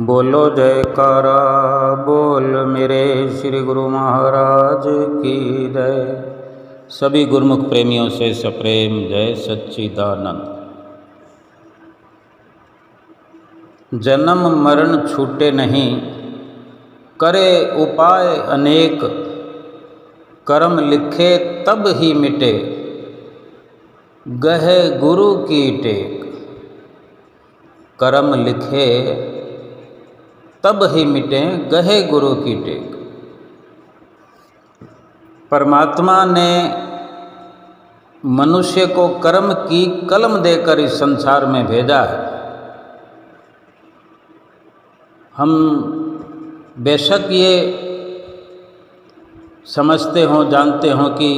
बोलो जयकारा बोल मेरे श्री गुरु महाराज की जय। सभी गुरुमुख प्रेमियों से सप्रेम जय सच्चिदानंद। जन्म मरण छूटे नहीं, करे उपाय अनेक, कर्म लिखे तब ही मिटे, गहे गुरु की टेक। कर्म लिखे तब ही मिटे, गहे गुरु की टेक। परमात्मा ने मनुष्य को कर्म की कलम देकर इस संसार में भेजा है। हम बेशक ये समझते हों, जानते हों कि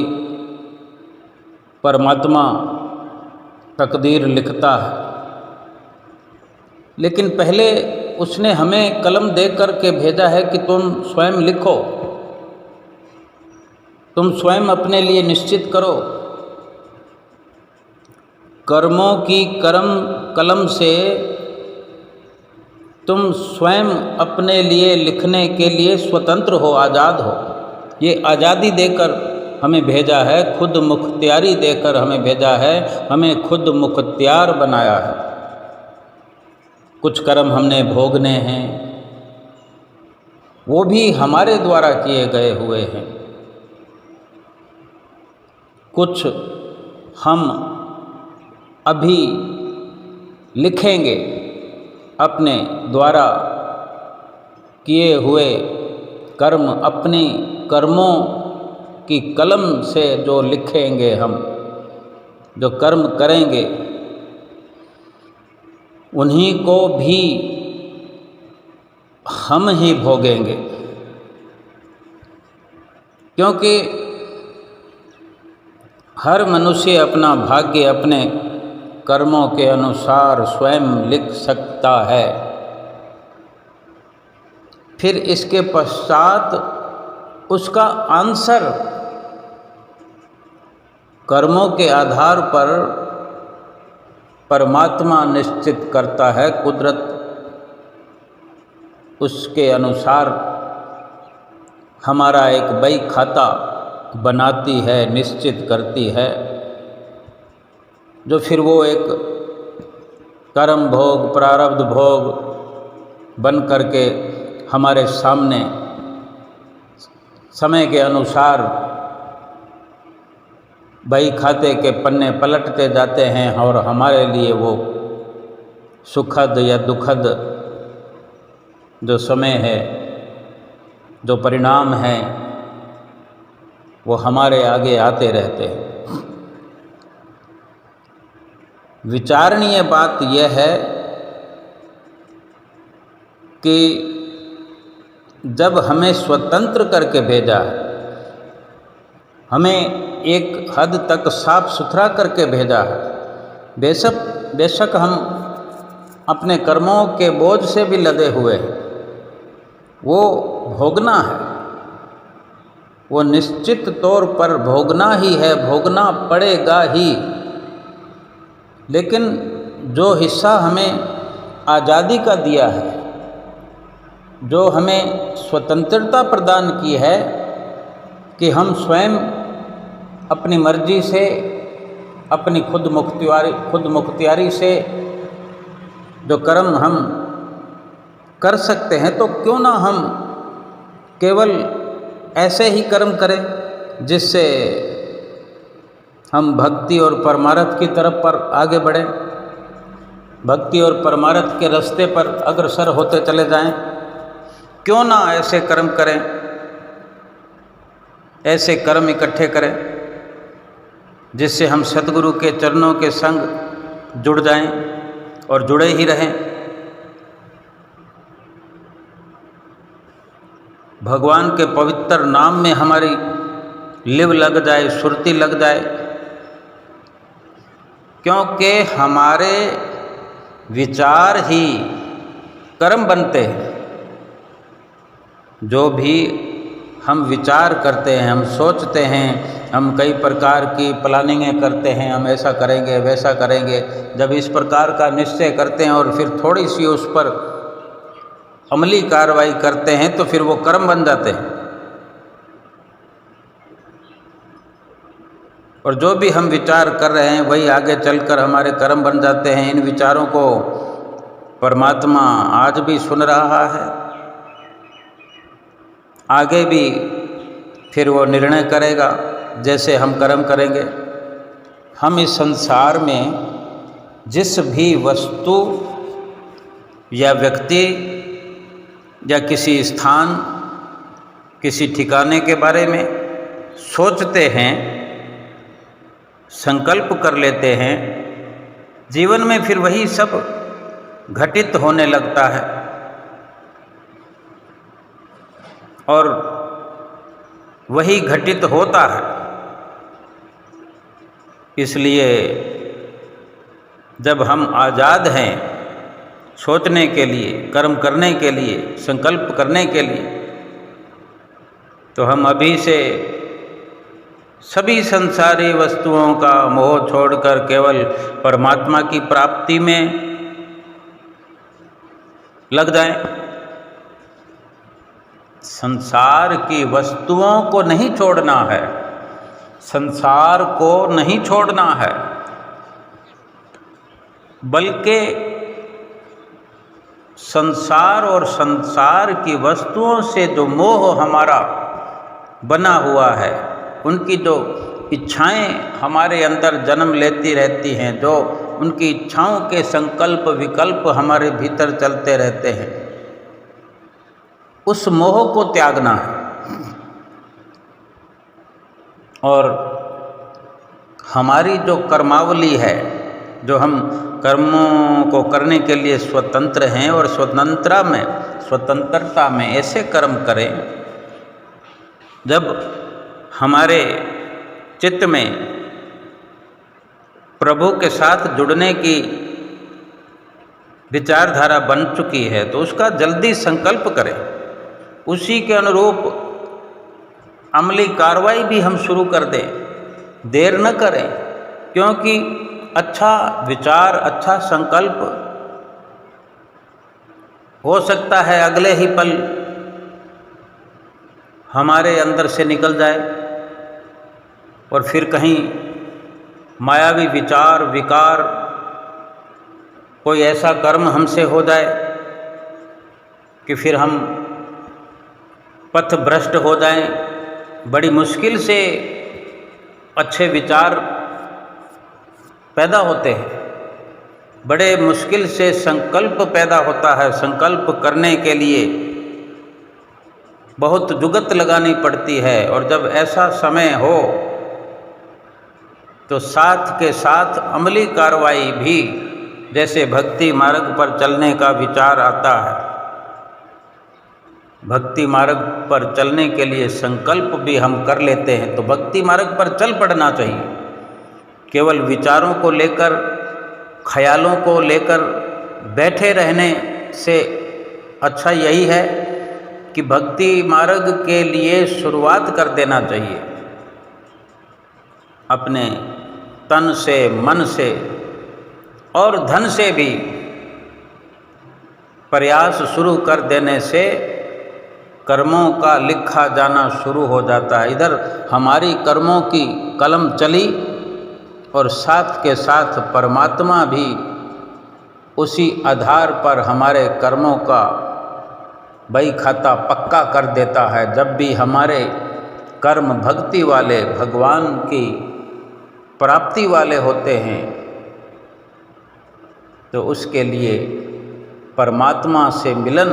परमात्मा तकदीर लिखता है, लेकिन पहले उसने हमें कलम दे कर के भेजा है कि तुम स्वयं लिखो, तुम स्वयं अपने लिए निश्चित करो। कर्मों की कलम से तुम स्वयं अपने लिए लिखने के लिए स्वतंत्र हो, आज़ाद हो। ये आज़ादी देकर हमें भेजा है, खुद मुख्तियारी देकर हमें भेजा है, हमें खुद मुख्तियार बनाया है। कुछ कर्म हमने भोगने हैं, वो भी हमारे द्वारा किए गए हुए हैं। कुछ हम अभी लिखेंगे, अपने द्वारा किए हुए कर्म, अपनी कर्मों की कलम से जो लिखेंगे, हम जो कर्म करेंगे उन्हीं को भी हम ही भोगेंगे। क्योंकि हर मनुष्य अपना भाग्य अपने कर्मों के अनुसार स्वयं लिख सकता है। फिर इसके पश्चात उसका आंसर कर्मों के आधार पर परमात्मा निश्चित करता है। कुदरत उसके अनुसार हमारा एक बही खाता बनाती है, निश्चित करती है, जो फिर वो एक कर्म भोग, प्रारब्ध भोग बन करके हमारे सामने समय के अनुसार बही खाते के पन्ने पलटते जाते हैं और हमारे लिए वो सुखद या दुखद जो समय है, जो परिणाम हैं, वो हमारे आगे आते रहते हैं। विचारणीय बात यह है कि जब हमें स्वतंत्र करके भेजा है, हमें एक हद तक साफ सुथरा करके भेजा है, बेशक हम अपने कर्मों के बोझ से भी लदे हुए हैं, वो भोगना है, वो निश्चित तौर पर भोगना ही है, भोगना पड़ेगा ही। लेकिन जो हिस्सा हमें आज़ादी का दिया है, जो हमें स्वतंत्रता प्रदान की है कि हम स्वयं अपनी मर्जी से, अपनी खुद मुख्तियारी से जो कर्म हम कर सकते हैं, तो क्यों ना हम केवल ऐसे ही कर्म करें जिससे हम भक्ति और परमार्थ की तरफ पर आगे बढ़ें, भक्ति और परमार्थ के रास्ते पर अग्रसर होते चले जाएं। क्यों ना ऐसे कर्म करें, ऐसे कर्म इकट्ठे करें जिससे हम सतगुरु के चरणों के संग जुड़ जाएं और जुड़े ही रहें। भगवान के पवित्र नाम में हमारी लिव लग जाए, सुरती लग जाए, क्योंकि हमारे विचार ही कर्म बनते हैं। जो भी हम विचार करते हैं, हम सोचते हैं, हम कई प्रकार की प्लानिंगें करते हैं, हम ऐसा करेंगे, वैसा करेंगे। जब इस प्रकार का निश्चय करते हैं और फिर थोड़ी सी उस पर अमली कार्रवाई करते हैं तो फिर वो कर्म बन जाते हैं। और जो भी हम विचार कर रहे हैं वही आगे चलकर हमारे कर्म बन जाते हैं। इन विचारों को परमात्मा आज भी सुन रहा है, आगे भी फिर वो निर्णय करेगा जैसे हम कर्म करेंगे। हम इस संसार में जिस भी वस्तु या व्यक्ति या किसी स्थान, किसी ठिकाने के बारे में सोचते हैं, संकल्प कर लेते हैं, जीवन में फिर वही सब घटित होने लगता है। और वही घटित होता है। इसलिए जब हम आज़ाद हैं सोचने के लिए, कर्म करने के लिए, संकल्प करने के लिए, तो हम अभी से सभी संसारी वस्तुओं का मोह छोड़कर केवल परमात्मा की प्राप्ति में लग जाएं। संसार की वस्तुओं को नहीं छोड़ना है, संसार को नहीं छोड़ना है, बल्कि संसार और संसार की वस्तुओं से जो मोह हमारा बना हुआ है, उनकी जो इच्छाएं हमारे अंदर जन्म लेती रहती हैं, जो उनकी इच्छाओं के संकल्प विकल्प हमारे भीतर चलते रहते हैं, उस मोह को त्यागना है। और हमारी जो कर्मावली है, जो हम कर्मों को करने के लिए स्वतंत्र हैं और स्वतंत्रता में ऐसे कर्म करें जब हमारे चित्त में प्रभु के साथ जुड़ने की विचारधारा बन चुकी है, तो उसका जल्दी संकल्प करें, उसी के अनुरूप अमली कार्रवाई भी हम शुरू कर दें, देर न करें। क्योंकि अच्छा विचार, अच्छा संकल्प हो सकता है अगले ही पल हमारे अंदर से निकल जाए और फिर कहीं मायावी विचार विकार, कोई ऐसा कर्म हमसे हो जाए कि फिर हम पथ भ्रष्ट हो जाएं। बड़ी मुश्किल से अच्छे विचार पैदा होते हैं, बड़े मुश्किल से संकल्प पैदा होता है। संकल्प करने के लिए बहुत जुगत लगानी पड़ती है। और जब ऐसा समय हो तो साथ के साथ अमली कार्रवाई भी, जैसे भक्ति मार्ग पर चलने का विचार आता है, भक्ति मार्ग पर चलने के लिए संकल्प भी हम कर लेते हैं, तो भक्ति मार्ग पर चल पड़ना चाहिए। केवल विचारों को लेकर, ख्यालों को लेकर बैठे रहने से अच्छा यही है कि भक्ति मार्ग के लिए शुरुआत कर देना चाहिए। अपने तन से, मन से और धन से भी प्रयास शुरू कर देने से कर्मों का लिखा जाना शुरू हो जाता है। इधर हमारी कर्मों की कलम चली और साथ के साथ परमात्मा भी उसी आधार पर हमारे कर्मों का बही खाता पक्का कर देता है। जब भी हमारे कर्म भक्ति वाले, भगवान की प्राप्ति वाले होते हैं, तो उसके लिए परमात्मा से मिलन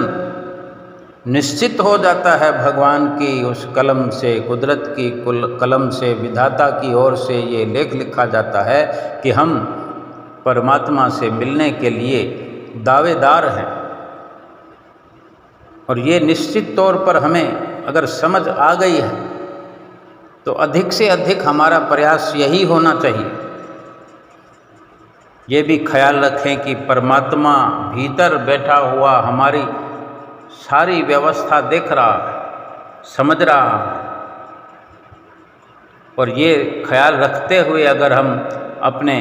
निश्चित हो जाता है। भगवान की उस कलम से, कुदरत की कलम से, विधाता की ओर से ये लेख लिखा जाता है कि हम परमात्मा से मिलने के लिए दावेदार हैं। और ये निश्चित तौर पर हमें अगर समझ आ गई है तो अधिक से अधिक हमारा प्रयास यही होना चाहिए। ये भी ख्याल रखें कि परमात्मा भीतर बैठा हुआ हमारी सारी व्यवस्था देख रहा है, समझ रहा है। और ये ख्याल रखते हुए अगर हम अपने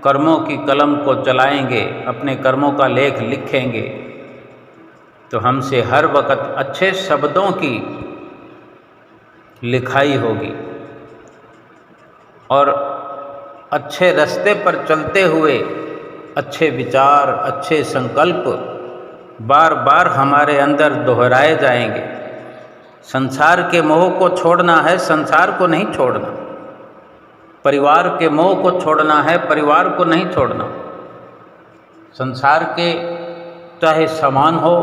कर्मों की कलम को चलाएंगे, अपने कर्मों का लेख लिखेंगे, तो हमसे हर वक्त अच्छे शब्दों की लिखाई होगी और अच्छे रास्ते पर चलते हुए अच्छे विचार, अच्छे संकल्प बार बार हमारे अंदर दोहराए जाएंगे। संसार के मोह को छोड़ना है, संसार को नहीं छोड़ना। परिवार के मोह को छोड़ना है, परिवार को नहीं छोड़ना। संसार के चाहे सामान हो,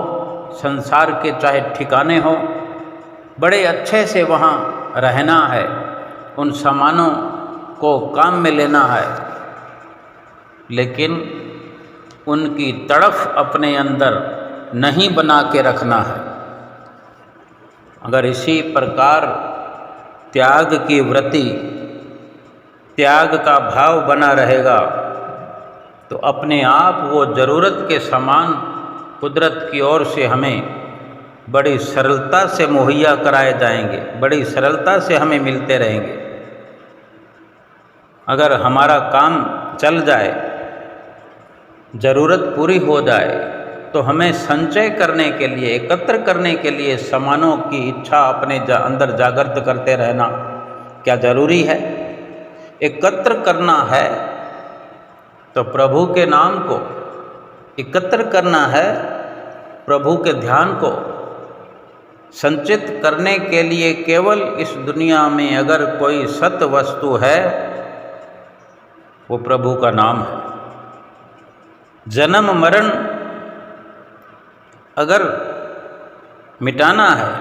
संसार के चाहे ठिकाने हो, बड़े अच्छे से वहाँ रहना है, उन सामानों को काम में लेना है, लेकिन उनकी तड़फ अपने अंदर नहीं बना के रखना है। अगर इसी प्रकार त्याग की वृत्ति, त्याग का भाव बना रहेगा तो अपने आप वो ज़रूरत के सामान कुदरत की ओर से हमें बड़ी सरलता से मुहैया कराए जाएंगे, बड़ी सरलता से हमें मिलते रहेंगे। अगर हमारा काम चल जाए, ज़रूरत पूरी हो जाए, तो हमें संचय करने के लिए, एकत्र करने के लिए सामानों की इच्छा अपने अंदर जागृत करते रहना क्या जरूरी है? एकत्र करना है तो प्रभु के नाम को एकत्र करना है, प्रभु के ध्यान को संचित करने के लिए केवल इस दुनिया में अगर कोई सत वस्तु है वो प्रभु का नाम है। जन्म मरण अगर मिटाना है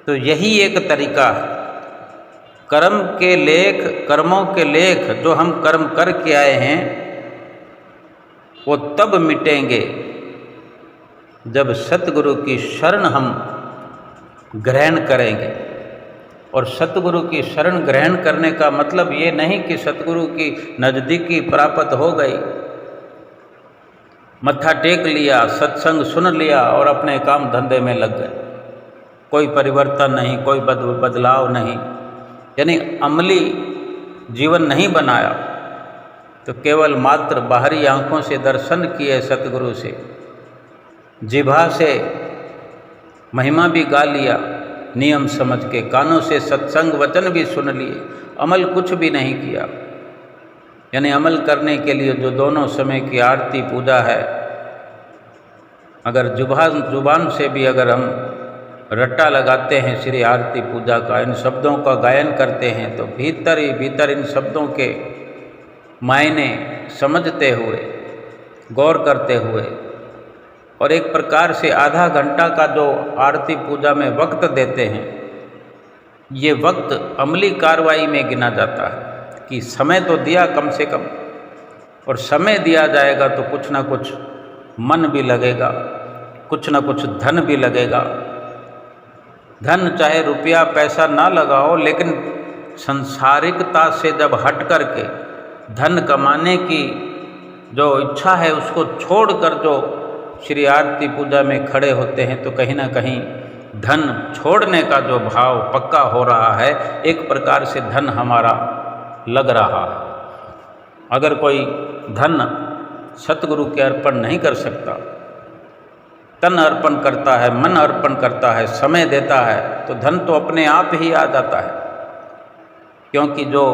तो यही एक तरीका है। कर्म के लेख, कर्मों के लेख जो हम कर्म करके आए हैं वो तब मिटेंगे जब सतगुरु की शरण हम ग्रहण करेंगे। और सतगुरु की शरण ग्रहण करने का मतलब ये नहीं कि सतगुरु की नज़दीकी प्राप्त हो गई, मत्था टेक लिया, सत्संग सुन लिया और अपने काम धंधे में लग गए, कोई परिवर्तन नहीं, कोई बदलाव नहीं, यानी अमली जीवन नहीं बनाया, तो केवल मात्र बाहरी आँखों से दर्शन किए सतगुरु से, जिह्वा से महिमा भी गा लिया नियम समझ के, कानों से सत्संग वचन भी सुन लिए, अमल कुछ भी नहीं किया। यानी अमल करने के लिए जो दोनों समय की आरती पूजा है, अगर जुबान से भी अगर हम रट्टा लगाते हैं श्री आरती पूजा का, इन शब्दों का गायन करते हैं, तो भीतर ही भीतर इन शब्दों के मायने समझते हुए, गौर करते हुए, और एक प्रकार से आधा घंटा का जो आरती पूजा में वक्त देते हैं, ये वक्त अमली कार्रवाई में गिना जाता है कि समय तो दिया कम से कम, और समय दिया जाएगा तो कुछ ना कुछ मन भी लगेगा, कुछ ना कुछ धन भी लगेगा। धन चाहे रुपया पैसा ना लगाओ, लेकिन संसारिकता से जब हट कर के धन कमाने की जो इच्छा है उसको छोड़कर जो श्री आरती पूजा में खड़े होते हैं, तो कहीं ना कहीं धन छोड़ने का जो भाव पक्का हो रहा है, एक प्रकार से धन हमारा लग रहा है। अगर कोई धन सतगुरु के अर्पण नहीं कर सकता, तन अर्पण करता है, मन अर्पण करता है, समय देता है, तो धन तो अपने आप ही आ जाता है। क्योंकि जो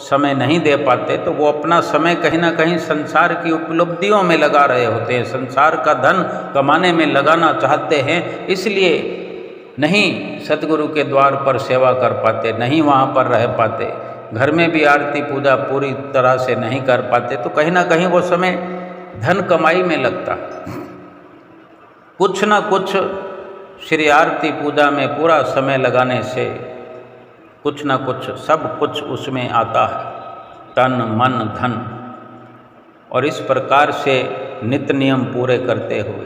समय नहीं दे पाते तो वो अपना समय कहीं ना कहीं संसार की उपलब्धियों में लगा रहे होते हैं, संसार का धन कमाने में लगाना चाहते हैं, इसलिए नहीं सतगुरु के द्वार पर सेवा कर पाते, नहीं वहाँ पर रह पाते, घर में भी आरती पूजा पूरी तरह से नहीं कर पाते, तो कहीं ना कहीं वो समय धन कमाई में लगता। कुछ ना कुछ श्री आरती पूजा में पूरा समय लगाने से कुछ ना कुछ, सब कुछ उसमें आता है, तन मन धन। और इस प्रकार से नित्य नियम पूरे करते हुए,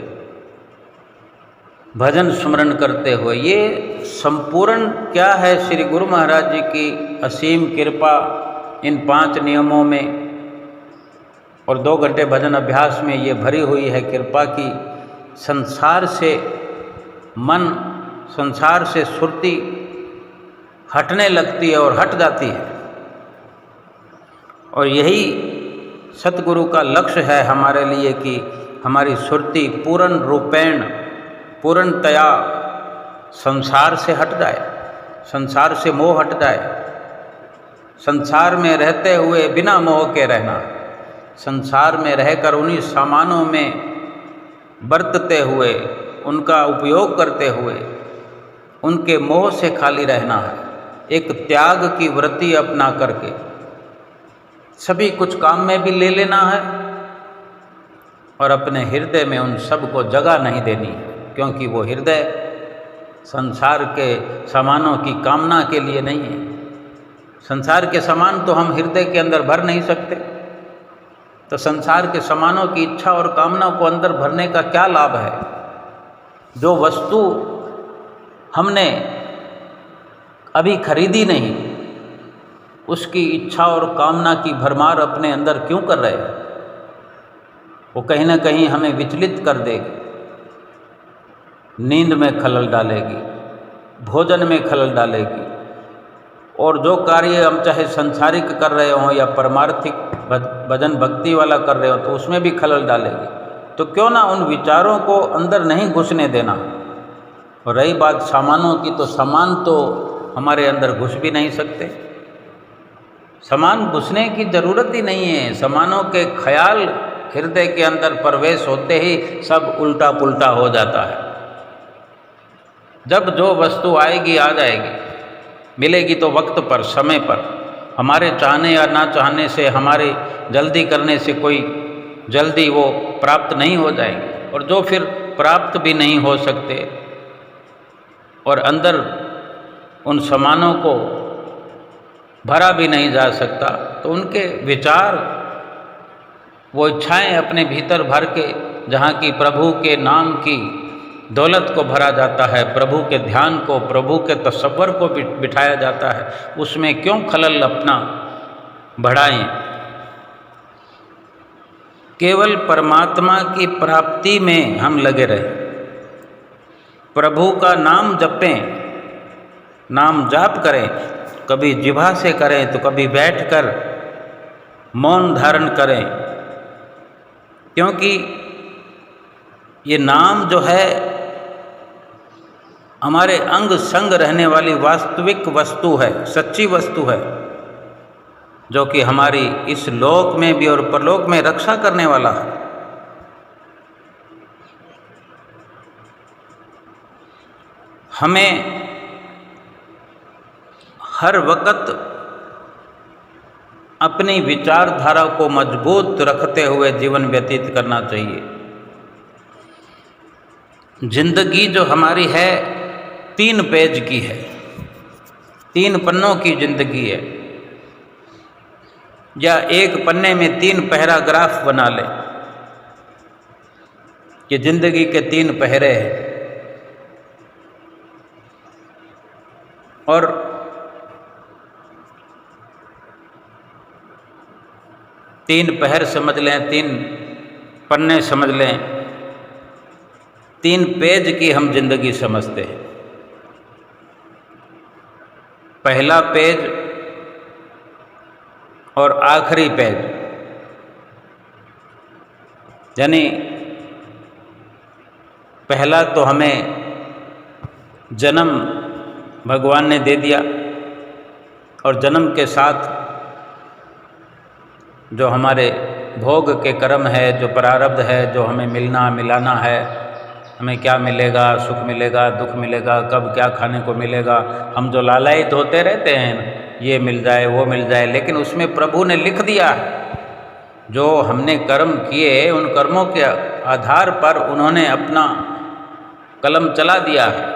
भजन स्मरण करते हुए, ये संपूर्ण क्या है श्री गुरु महाराज जी की असीम कृपा इन 5 नियमों में और 2 घंटे भजन अभ्यास में ये भरी हुई है कृपा की। संसार से मन, संसार से सुरती हटने लगती है और हट जाती है। और यही सतगुरु का लक्ष्य है हमारे लिए कि हमारी सुरति पूर्ण रूपेण पूर्णतया संसार से हट जाए, संसार से मोह हट जाए। संसार में रहते हुए बिना मोह के रहना, संसार में रहकर उन्हीं सामानों में बरतते हुए, उनका उपयोग करते हुए उनके मोह से खाली रहना है। एक त्याग की वृत्ति अपना करके सभी कुछ काम में भी ले लेना है और अपने हृदय में उन सब को जगह नहीं देनी है, क्योंकि वो हृदय संसार के सामानों की कामना के लिए नहीं है। संसार के सामान तो हम हृदय के अंदर भर नहीं सकते, तो संसार के सामानों की इच्छा और कामना को अंदर भरने का क्या लाभ है। जो वस्तु हमने अभी खरीदी नहीं, उसकी इच्छा और कामना की भरमार अपने अंदर क्यों कर रहे हैं? वो कहीं ना कहीं हमें विचलित कर देगी, नींद में खलल डालेगी, भोजन में खलल डालेगी, और जो कार्य हम चाहे संसारिक कर रहे हों या परमार्थिक भजन भक्ति वाला कर रहे हो तो उसमें भी खलल डालेगी। तो क्यों ना उन विचारों को अंदर नहीं घुसने देना। और रही बात सामानों की, तो सामान तो हमारे अंदर घुस भी नहीं सकते, सामान घुसने की ज़रूरत ही नहीं है। सामानों के ख्याल हृदय के अंदर प्रवेश होते ही सब उल्टा पुल्टा हो जाता है। जब जो वस्तु आएगी आ जाएगी, मिलेगी तो वक्त पर, समय पर, हमारे चाहने या ना चाहने से, हमारे जल्दी करने से कोई जल्दी वो प्राप्त नहीं हो जाएगी। और जो फिर प्राप्त भी नहीं हो सकते और अंदर उन सामानों को भरा भी नहीं जा सकता, तो उनके विचार, वो इच्छाएं अपने भीतर भर के, जहाँ की प्रभु के नाम की दौलत को भरा जाता है, प्रभु के ध्यान को, प्रभु के तसव्वुर को बिठाया जाता है, उसमें क्यों खलल अपना बढ़ाएं। केवल परमात्मा की प्राप्ति में हम लगे रहें, प्रभु का नाम जपें, नाम जाप करें, कभी जिह्वा से करें तो कभी बैठकर मौन धारण करें, क्योंकि ये नाम जो है हमारे अंग संग रहने वाली वास्तविक वस्तु है, सच्ची वस्तु है, जो कि हमारी इस लोक में भी और परलोक में रक्षा करने वाला है। हमें हर वक्त अपनी विचारधारा को मजबूत रखते हुए जीवन व्यतीत करना चाहिए। जिंदगी जो हमारी है 3 पेज की है, 3 पन्नों की जिंदगी है, या एक पन्ने में 3 पैराग्राफ बना ले कि जिंदगी के 3 पहरे हैं। और तीन पहर समझ लें, 3 पन्ने समझ लें, 3 पेज की हम जिंदगी समझते हैं। पहला पेज और आखिरी पेज, यानी पहला तो हमें जन्म भगवान ने दे दिया, और जन्म के साथ जो हमारे भोग के कर्म है, जो प्रारब्ध है, जो हमें मिलना मिलाना है, हमें क्या मिलेगा, सुख मिलेगा, दुख मिलेगा, कब क्या खाने को मिलेगा, हम जो लालायित होते रहते हैं, ये मिल जाए वो मिल जाए, लेकिन उसमें प्रभु ने लिख दिया है जो हमने कर्म किए, उन कर्मों के आधार पर उन्होंने अपना कलम चला दिया है।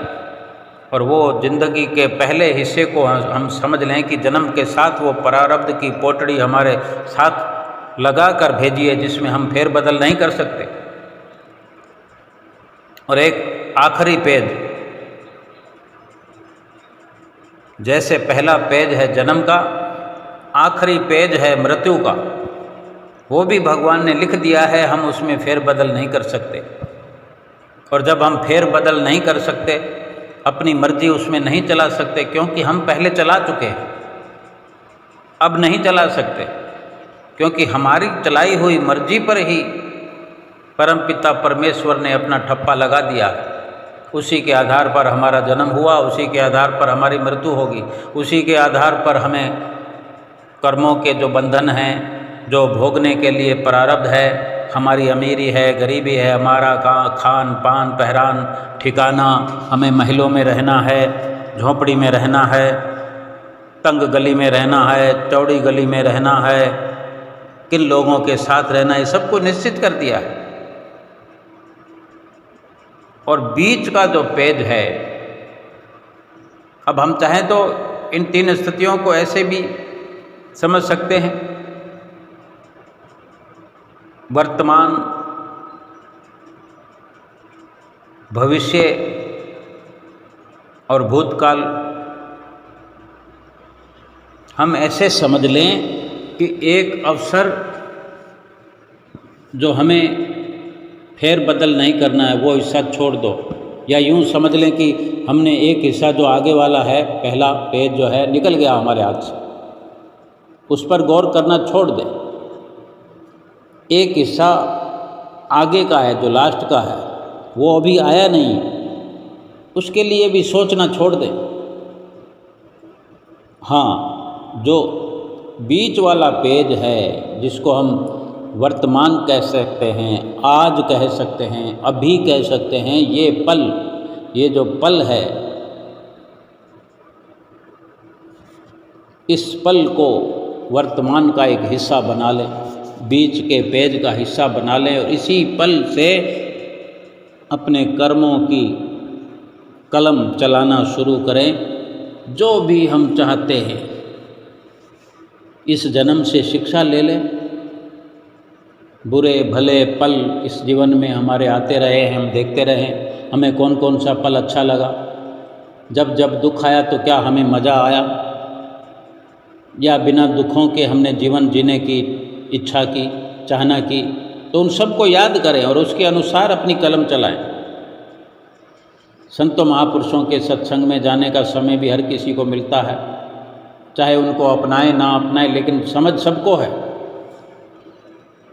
और वो जिंदगी के पहले हिस्से को हम समझ लें कि जन्म के साथ वो प्रारब्ध की पोटड़ी हमारे साथ लगा कर भेजी है, जिसमें हम फेर बदल नहीं कर सकते। और एक आखिरी पेज, जैसे पहला पेज है जन्म का, आखिरी पेज है मृत्यु का, वो भी भगवान ने लिख दिया है, हम उसमें फेर बदल नहीं कर सकते। और जब हम फेर बदल नहीं कर सकते, अपनी मर्जी उसमें नहीं चला सकते, क्योंकि हम पहले चला चुके हैं, अब नहीं चला सकते, क्योंकि हमारी चलाई हुई मर्जी पर ही परमपिता परमेश्वर ने अपना ठप्पा लगा दिया। उसी के आधार पर हमारा जन्म हुआ, उसी के आधार पर हमारी मृत्यु होगी, उसी के आधार पर हमें कर्मों के जो बंधन हैं, जो भोगने के लिए प्रारब्ध है, हमारी अमीरी है, गरीबी है, हमारा खान पान पहरान ठिकाना, हमें महलों में रहना है, झोंपड़ी में रहना है, तंग गली में रहना है, चौड़ी गली में रहना है, किन लोगों के साथ रहना है, सबको निश्चित कर दिया है। और बीच का जो पेज है, अब हम चाहें तो इन 3 स्थितियों को ऐसे भी समझ सकते हैं, वर्तमान, भविष्य और भूतकाल। हम ऐसे समझ लें कि एक अवसर जो हमें फेर बदल नहीं करना है वो हिस्सा छोड़ दो, या यूं समझ लें कि हमने एक हिस्सा जो आगे वाला है, पहला पेज जो है निकल गया हमारे हाथ से, उस पर गौर करना छोड़ दें। एक हिस्सा आगे का है जो लास्ट का है, वो अभी आया नहीं, उसके लिए भी सोचना छोड़ दें। हाँ, जो बीच वाला पेज है जिसको हम वर्तमान कह सकते हैं, आज कह सकते हैं, अभी कह सकते हैं, ये पल, ये जो पल है, इस पल को वर्तमान का एक हिस्सा बना लें, बीच के पेज का हिस्सा बना लें और इसी पल से अपने कर्मों की कलम चलाना शुरू करें। जो भी हम चाहते हैं इस जन्म से शिक्षा ले लें। बुरे भले पल इस जीवन में हमारे आते रहे हैं, हम देखते रहे, हमें कौन कौन सा पल अच्छा लगा, जब जब दुख आया तो क्या हमें मज़ा आया, या बिना दुखों के हमने जीवन जीने की इच्छा की, चाहना की, तो उन सबको याद करें और उसके अनुसार अपनी कलम चलाएं। संतों महापुरुषों के सत्संग में जाने का समय भी हर किसी को मिलता है, चाहे उनको अपनाएं ना अपनाएं, लेकिन समझ सबको है।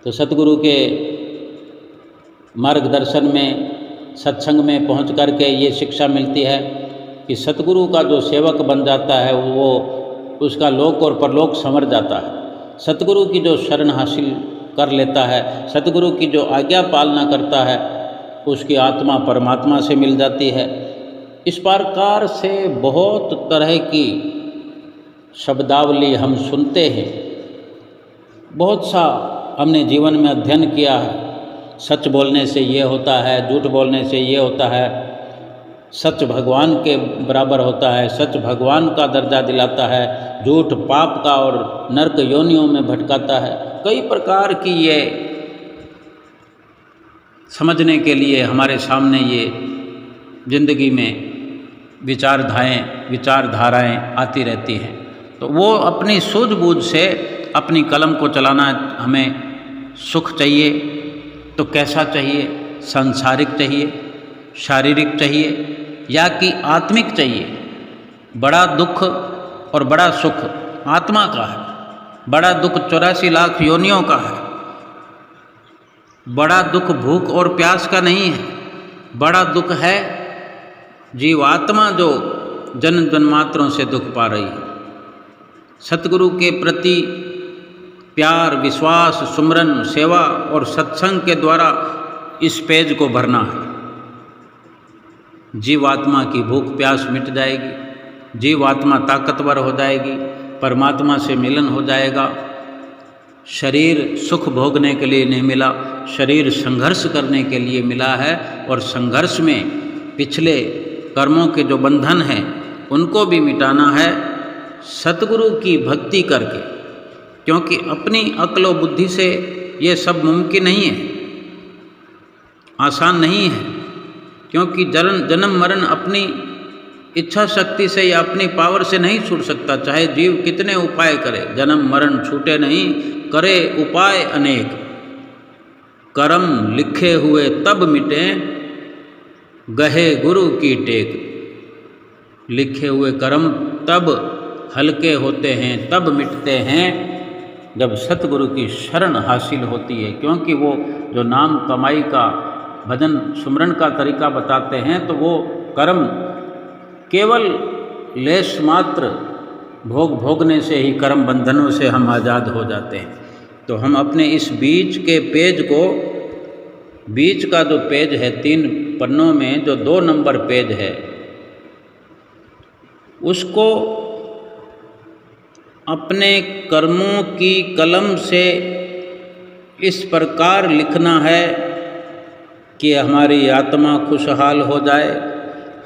तो सतगुरु के मार्गदर्शन में, सत्संग में पहुंच करके ये शिक्षा मिलती है कि सतगुरु का जो सेवक बन जाता है वो उसका लोक और परलोक संवर जाता है। सतगुरु की जो शरण हासिल कर लेता है, सतगुरु की जो आज्ञा पालना करता है, उसकी आत्मा परमात्मा से मिल जाती है। इस प्रकार से बहुत तरह की शब्दावली हम सुनते हैं, बहुत सा हमने जीवन में अध्ययन किया है। सच बोलने से ये होता है, झूठ बोलने से ये होता है, सच भगवान के बराबर होता है, सच भगवान का दर्जा दिलाता है, झूठ पाप का और नरक योनियों में भटकाता है। कई प्रकार की ये समझने के लिए हमारे सामने ये जिंदगी में विचारधाराएं आती रहती हैं। तो वो अपनी सूझबूझ से अपनी कलम को चलाना। हमें सुख चाहिए तो कैसा चाहिए? सांसारिक चाहिए, शारीरिक चाहिए, या कि आत्मिक चाहिए? बड़ा दुख और बड़ा सुख आत्मा का है। बड़ा दुख 84 लाख योनियों का है। बड़ा दुख भूख और प्यास का नहीं है। बड़ा दुख है जीवात्मा जो जन्म जन्मांतरों से दुख पा रही है। सतगुरु के प्रति प्यार, विश्वास, सुमरन, सेवा और सत्संग के द्वारा इस पेज को भरना है। जीवात्मा की भूख प्यास मिट जाएगी, जीवात्मा ताकतवर हो जाएगी, परमात्मा से मिलन हो जाएगा। शरीर सुख भोगने के लिए नहीं मिला, शरीर संघर्ष करने के लिए मिला है, और संघर्ष में पिछले कर्मों के जो बंधन हैं उनको भी मिटाना है सतगुरु की भक्ति करके, क्योंकि अपनी अक्ल और बुद्धि से ये सब मुमकिन नहीं है, आसान नहीं है। क्योंकि जन्म मरण अपनी इच्छा शक्ति से या अपनी पावर से नहीं छूट सकता, चाहे जीव कितने उपाय करे, जन्म मरण छूटे नहीं, करे उपाय अनेक। कर्म लिखे हुए तब मिटे, गहे गुरु की टेक। लिखे हुए कर्म तब हल्के होते हैं, तब मिटते हैं जब सतगुरु की शरण हासिल होती है। क्योंकि वो जो नाम कमाई का भजन सुमरन का तरीका बताते हैं तो वो कर्म केवल लेश मात्र भोगने से ही कर्म बंधनों से हम आज़ाद हो जाते हैं। तो हम अपने इस बीच के पेज को, बीच का जो पेज है 3 पन्नों में जो 2 नंबर पेज है, उसको अपने कर्मों की कलम से इस प्रकार लिखना है कि हमारी आत्मा खुशहाल हो जाए,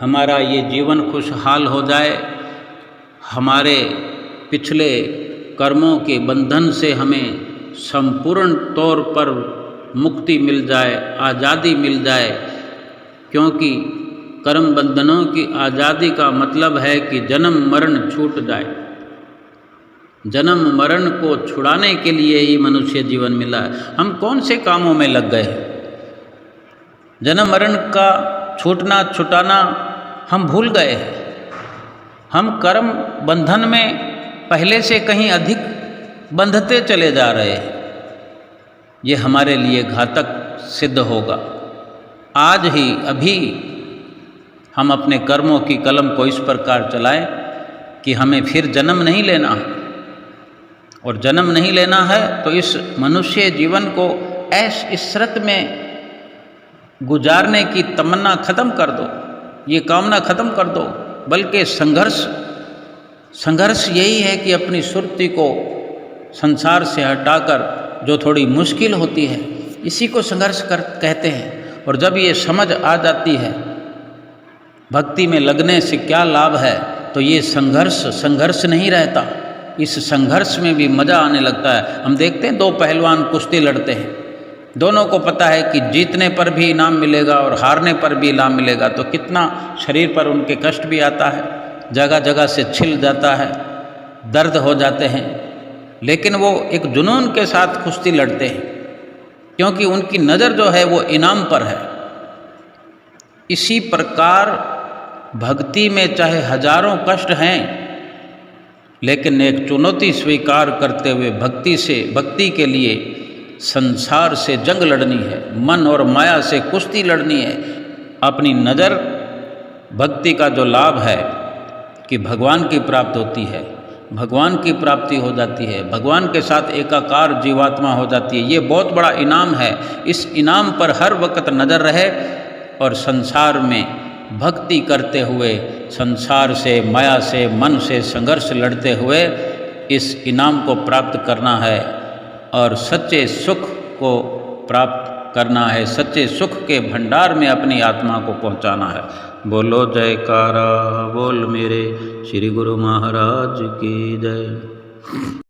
हमारा ये जीवन खुशहाल हो जाए, हमारे पिछले कर्मों के बंधन से हमें संपूर्ण तौर पर मुक्ति मिल जाए, आज़ादी मिल जाए। क्योंकि कर्म बंधनों की आज़ादी का मतलब है कि जन्म मरण छूट जाए। जन्म मरण को छुड़ाने के लिए ही मनुष्य जीवन मिला है। हम कौन से कामों में लग गए? जन्म मरण का छूटना छुटाना हम भूल गए हैं। हम कर्म बंधन में पहले से कहीं अधिक बंधते चले जा रहे हैं। ये हमारे लिए घातक सिद्ध होगा। आज ही अभी हम अपने कर्मों की कलम को इस प्रकार चलाएं कि हमें फिर जन्म नहीं लेना है, और जन्म नहीं लेना है तो इस मनुष्य जीवन को ऐश इशरत में गुजारने की तमन्ना ख़त्म कर दो, ये कामना ख़त्म कर दो। बल्कि संघर्ष यही है कि अपनी सुरती को संसार से हटाकर जो थोड़ी मुश्किल होती है, इसी को संघर्ष कहते हैं। और जब ये समझ आ जाती है भक्ति में लगने से क्या लाभ है, तो ये संघर्ष नहीं रहता। इस संघर्ष में भी मज़ा आने लगता है। हम देखते हैं 2 पहलवान कुश्ती लड़ते हैं, दोनों को पता है कि जीतने पर भी इनाम मिलेगा और हारने पर भी इनाम मिलेगा, तो कितना शरीर पर उनके कष्ट भी आता है, जगह जगह से छिल जाता है, दर्द हो जाते हैं, लेकिन वो एक जुनून के साथ कुश्ती लड़ते हैं क्योंकि उनकी नज़र जो है वो इनाम पर है। इसी प्रकार भक्ति में चाहे हजारों कष्ट हैं, लेकिन एक चुनौती स्वीकार करते हुए भक्ति के लिए संसार से जंग लड़नी है, मन और माया से कुश्ती लड़नी है। अपनी नज़र, भक्ति का जो लाभ है कि भगवान की प्राप्ति होती है, भगवान की प्राप्ति हो जाती है, भगवान के साथ एकाकार जीवात्मा हो जाती है। ये बहुत बड़ा इनाम है। इस इनाम पर हर वक्त नज़र रहे और संसार में भक्ति करते हुए, संसार से, माया से, मन से संघर्ष लड़ते हुए इस इनाम को प्राप्त करना है और सच्चे सुख को प्राप्त करना है। सच्चे सुख के भंडार में अपनी आत्मा को पहुंचाना है। बोलो जयकारा बोल मेरे श्री गुरु महाराज की जय।